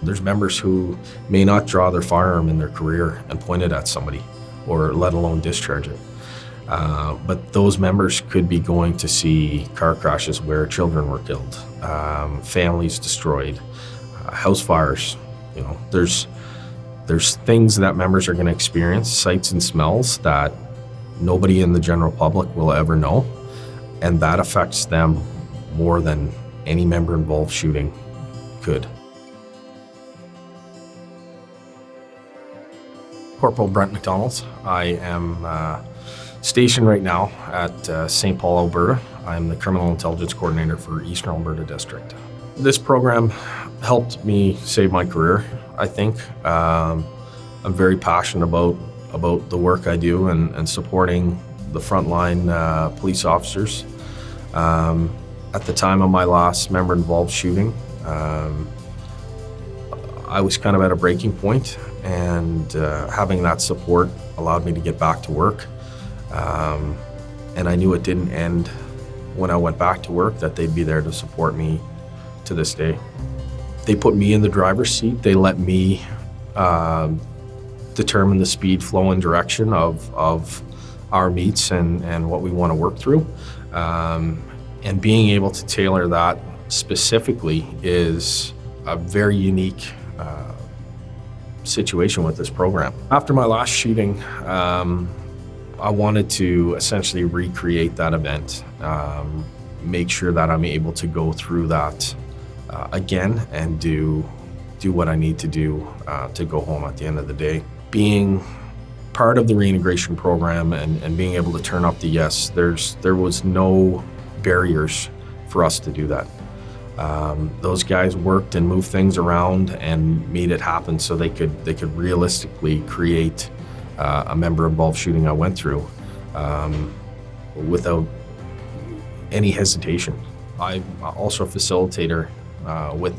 There's members who may not draw their firearm in their career and point it at somebody, or let alone discharge it. But those members could be going to see car crashes where children were killed, families destroyed, house fires. You know, there's things that members are going to experience, sights and smells that nobody in the general public will ever know, and that affects them more than any member-involved shooting could. Corporal Brent MacDonald. I am stationed right now at St. Paul, Alberta. I'm the Criminal Intelligence Coordinator for Eastern Alberta District. This program helped me save my career, I think. I'm very passionate about the work I do and supporting the frontline police officers. At the time of my last member-involved shooting, I was kind of at a breaking point, and having that support allowed me to get back to work. And I knew it didn't end when I went back to work, that they'd be there to support me to this day. They put me in the driver's seat. They let me determine the speed, flow, and direction of our meets and what we want to work through. And being able to tailor that specifically is a very unique situation with this program. After my last shooting, I wanted to essentially recreate that event, make sure that I'm able to go through that again and do what I need to do to go home at the end of the day. Being part of the reintegration program and being able to turn up the yes, there was no barriers for us to do that. Those guys worked and moved things around and made it happen so they could realistically create a member-involved shooting I went through without any hesitation. I'm also a facilitator with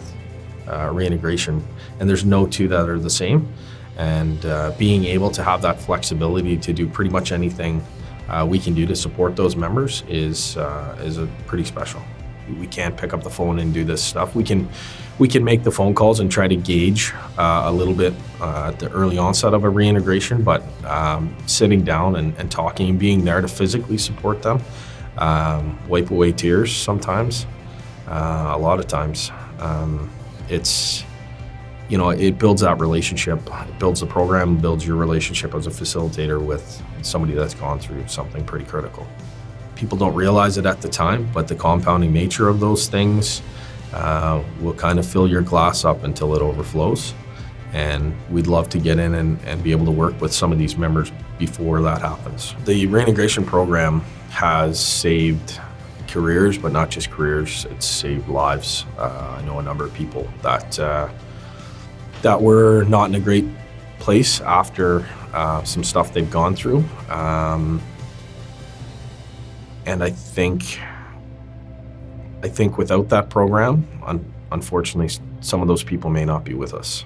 reintegration, and there's no two that are the same. And being able to have that flexibility to do pretty much anything we can do to support those members is a pretty special. We can't pick up the phone and do this stuff. We can make the phone calls and try to gauge a little bit at the early onset of a reintegration, but sitting down and talking and being there to physically support them, wipe away tears sometimes, a lot of times. It builds that relationship. It builds the program, builds your relationship as a facilitator with somebody that's gone through something pretty critical. People don't realize it at the time, but the compounding nature of those things will kind of fill your glass up until it overflows. And we'd love to get in and be able to work with some of these members before that happens. The reintegration program has saved careers, but not just careers, it's saved lives. I know a number of people that were not in a great place after some stuff they've gone through. And I think without that program, unfortunately, some of those people may not be with us.